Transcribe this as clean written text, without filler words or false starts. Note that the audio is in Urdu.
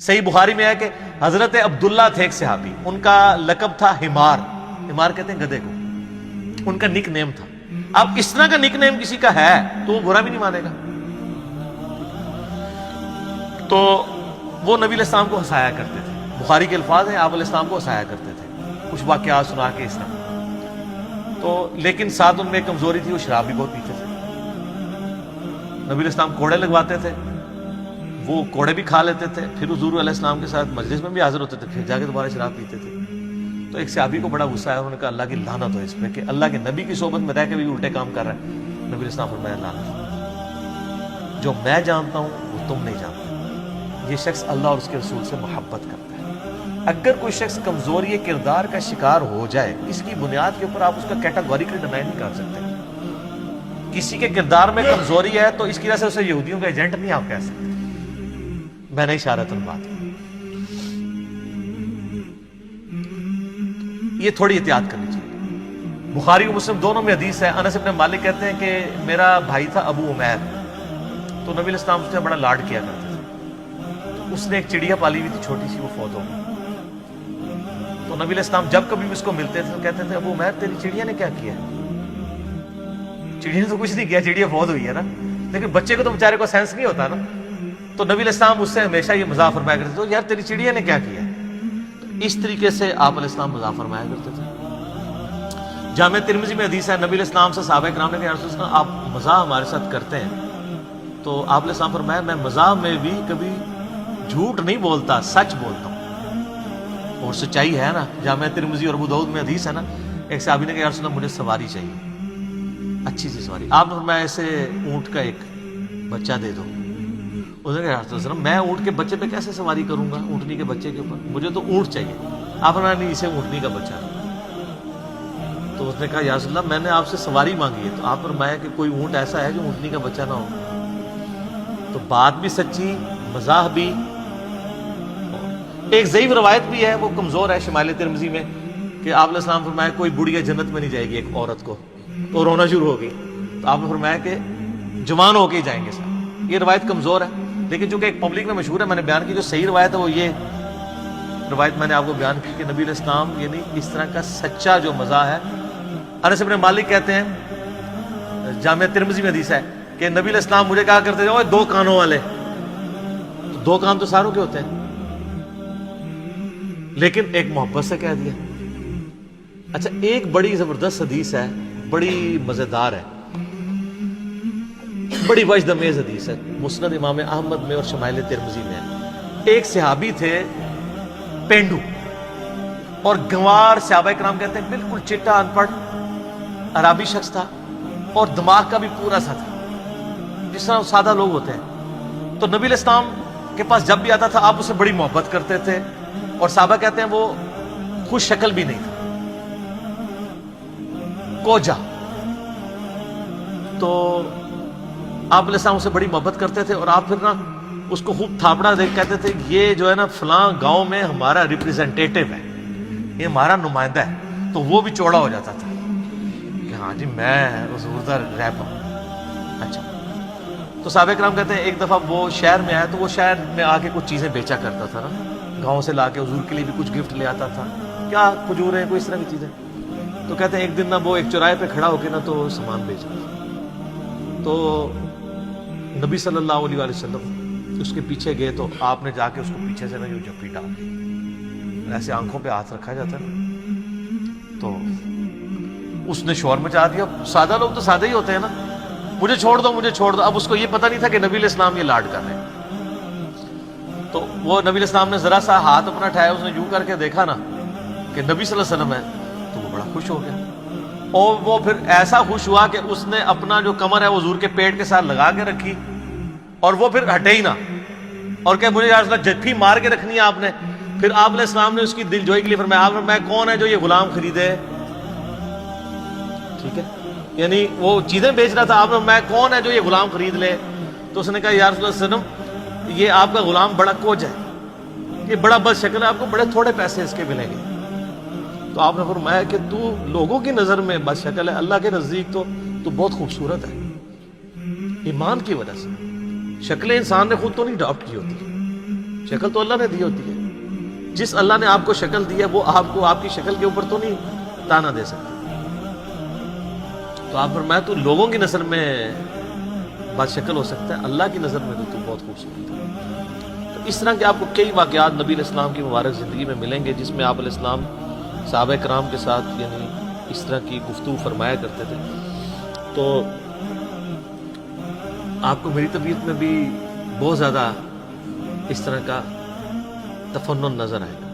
صحیح بخاری میں ہے کہ حضرت عبداللہ تھے ایک صحابی، ان کا لقب تھا حمار، حمار کہتے ہیں گدھے کو، ان کا نک نیم تھا۔ اب اس طرح کا نک نیم کسی کا ہے تو وہ برا بھی نہیں مانے گا۔ تو وہ نبی علیہ السلام کو ہنسایا کرتے تھے، بخاری کے الفاظ ہیں، آپ علیہ السلام کو ہنسایا کرتے تھے کچھ واقعات سنا کے اس طرح۔ تو لیکن ساتھ ان میں ایک کمزوری تھی، وہ شراب بھی بہت پیتے تھے۔ نبی علیہ السلام کوڑے لگواتے تھے، وہ کوڑے بھی کھا لیتے تھے، پھر حضور علیہ السلام کے ساتھ مجلس میں بھی حاضر ہوتے تھے، پھر جا کے دوبارہ شراب پیتے تھے۔ تو ایک صحابی کو بڑا غصہ آیا، انہوں نے کہا اللہ کی لعنت ہو اس پہ کہ اللہ کے نبی کی صحبت میں رہ کے بھی الٹے کام کر رہا ہے۔ نبی علیہ السلام فرمایا لعنت، جو میں جانتا ہوں وہ تم نہیں جانتے، یہ شخص اللہ اور اس کے رسول سے محبت کرتا ہے۔ اگر کوئی شخص کمزوری کردار کا شکار ہو جائے، اس کی بنیاد کے اوپر آپ اس کا کیٹاگوریکلی ڈینائی نہیں کر سکتے۔ کسی کے کردار میں کمزوری ہے تو اس کی وجہ سے اسے یہودیوں کا ایجنٹ نہیں آپ کہہ سکتے۔ میں نے اشارتاً بات کی، یہ تھوڑی احتیاط کرنی چاہیے۔ بخاری و مسلم دونوں میں حدیث ہے، انس بن مالک کہتے ہیں کہ میرا بھائی تھا ابو عمیر، تو نبی علیہ السلام اس نے بڑا لاڈ کیا کرتے تھے۔ تو اس نے ایک چڑیا پالی ہوئی تھی چھوٹی سی، وہ فوت ہو گئی۔ تو نبی علیہ السلام جب کبھی اس کو ملتے تھے تو کہتے تھے ابو عمیر تیری چڑیا نے کیا کیا؟ چڑیا نے تو کچھ نہیں کیا، چڑیا فوت ہوئی ہے نا، لیکن بچے کو تو بیچارے کو سینس نہیں ہوتا نا۔ تو نبی علیہ السلام اس سے ہمیشہ یہ مزاح فرمایا کرتے تھے، یار تیری چڑیا نے کیا کیا؟ اس طریقے سے آپ علیہ السلام مزاح فرمایا کرتے تھے۔ جامع ترمذی میں حدیث ہے، نبی علیہ السلام سے صحابہ کرام نے کہا یا رسول اللہ آپ مزاح ہمارے ساتھ کرتے ہیں؟ تو آپ علیہ السلام فرمایا میں مزاح میں بھی کبھی جھوٹ نہیں بولتا، سچ بولتا ہوں، اور سچائی ہے نا۔ جامع ترمذی اور ابو داؤد میں حدیث ہے نا، ایک صحابی نے کہا یا رسول اللہ مجھے سواری چاہیے، اچھی سی سواری۔ آپ نے فرمایا ایسے اونٹ کا ایک بچہ دے دو۔ اس نے کہا یا رسول اللہ میں اونٹ کے بچے پہ کیسے سواری کروں گا، اونٹنی کے بچے کے اوپر، مجھے تو اونٹ چاہیے۔ آپ نے نہیں، اسے اونٹنی کا بچہ۔ تو اس نے کہا یا رسول اللہ میں نے آپ سے سواری مانگی ہے، تو آپ فرمایا کہ کوئی اونٹ ایسا ہے جو اونٹنی کا بچہ نہ ہو۔ تو بات بھی سچی، مزاح بھی۔ ایک ضعیف روایت بھی ہے، وہ کمزور ہے شمال ترمذی میں، کہ آپ علیہ السلام فرمایا کوئی بڑھیا جنت میں نہیں جائے گی ایک عورت کو، تو رونا شروع ہو گئی۔ تو آپ نے فرمایا کہ جوان ہو کے ہی جائیں گے ساتھ۔ یہ روایت کمزور ہے، لیکن چونکہ ایک پبلک میں مشہور ہے، میں نے بیان کی۔ جو صحیح روایت ہے وہ یہ روایت میں نے آپ کو بیان کی کہ نبی علیہ السلام یعنی اس طرح کا سچا جو مزاح ہے۔ انس بن مالک کہتے ہیں، جامع ترمذی میں حدیث ہے کہ نبی علیہ السلام مجھے کہا کرتے تھے اوے دو کانوں والے۔ دو کان تو ساروں کے ہوتے ہیں، لیکن ایک محبت سے کہہ دیا۔ اچھا، ایک بڑی زبردست حدیث ہے، بڑی مزیدار ہے، بڑی وجد امیز حدیث ہے، مسند امام احمد میں اور شمائل ترمذی میں ہے۔ ایک صحابی تھے پینڈو، اور گنوار، صحابہ کرام کہتے ہیں بالکل چٹا ان پڑھ عربی شخص تھا، اور دماغ کا بھی پورا سا تھا، جس طرح سادہ لوگ ہوتے ہیں۔ تو نبی علیہ السلام کے پاس جب بھی آتا تھا آپ اسے بڑی محبت کرتے تھے، اور صحابہ کہتے ہیں وہ خوش شکل بھی نہیں تھا، کوجا۔ تو آپ علیہ السلام اسے بڑی محبت کرتے تھے، اور آپ پھر نا اس کو خوب تھاپڑا دے کہتے تھے یہ جو ہے نا فلاں گاؤں میں ہمارا ریپریزنٹیٹیو ہے، یہ ہمارا نمائندہ ہے۔ تو وہ بھی چوڑا ہو جاتا تھا کہ ہاں جی میں حضور دا ریپ ہوں۔ اچھا، تو صحابہ کرام کہتے ہیں ایک دفعہ وہ شہر میں آیا، تو وہ شہر میں آ کے کچھ چیزیں بیچا کرتا تھا نا، گاؤں سے لا کے حضور کے لیے بھی کچھ گفٹ لے آتا تھا، کیا کھجور ہیں، کوئی اس طرح کی چیزیں۔ تو کہتے ہیں ایک دن نا وہ ایک چوراہے پہ کھڑا ہو کے نا تو سامان بیچ رہا تھا۔ تو نبی صلی اللہ علیہ وسلم اس کے پیچھے گئے، تو آپ نے جا کے اس کو پیچھے سے نا جو جپی ڈال دی، ایسے آنکھوں پہ ہاتھ رکھا جاتا ہے نا، تو اس نے شور مچا دیا۔ سادہ لوگ تو سادہ ہی ہوتے ہیں نا، مجھے چھوڑ دو مجھے چھوڑ دو۔ اب اس کو یہ پتہ نہیں تھا کہ نبی علیہ السلام یہ لاڈ کر رہے ہیں۔ تو وہ نبی علیہ السلام نے ذرا سا ہاتھ اپنا اٹھایا، اس نے یوں کر کے دیکھا نا کہ نبی صلی اللہ علیہ وسلم ہے، تو وہ بڑا خوش ہو گیا، اور وہ پھر ایسا خوش ہوا کہ اس نے اپنا جو کمر ہے وہ حضور کے پیٹ کے ساتھ لگا کے رکھی، اور وہ پھر ہٹے ہی نہ، اور کہ مجھے یا رسول اللہ جپھی مار کے رکھنی ہے آپ نے۔ پھر آپ علیہ السلام نے اس کی دل جوئی کے لیے فرمایا، آپ نے میں کون ہے جو یہ غلام خریدے؟ ٹھیک ہے، یعنی وہ چیزیں بیچ رہا تھا، آپ نے میں کون ہے جو یہ غلام خرید لے؟ تو اس نے کہا یا رسول اللہ صلی اللہ علیہ وسلم یہ آپ کا غلام بڑا کوج ہے، یہ بڑا بد شکل ہے، آپ کو بڑے تھوڑے پیسے اس کے ملیں گے۔ تو آپ نے فرمایا کہ تو لوگوں کی نظر میں بد شکل ہے، اللہ کے نزدیک تو بہت خوبصورت ہے، ایمان کی وجہ سے۔ شکلیں انسان نے خود تو نہیں اڈاپٹ کی ہوتی، شکل تو اللہ نے دی ہوتی ہے. جس اللہ نے آپ کو شکل دی ہے وہ آپ کو آپ کی شکل کے اوپر تو نہیں تانا دے سکتا. تو آپ فرمایا تو لوگوں کی نظر میں بد شکل ہو سکتا ہے، اللہ کی نظر میں تو بہت خوبصورت ہے. تو اس طرح کے آپ کو کئی واقعات نبی علیہ السلام کی مبارک زندگی میں ملیں گے جس میں آپ علیہ السلام صحابہ کرام کے ساتھ یعنی اس طرح کی گفتگو فرمایا کرتے تھے. تو آپ کو میری طبیعت میں بھی بہت زیادہ اس طرح کا تفنن نظر آئے گا.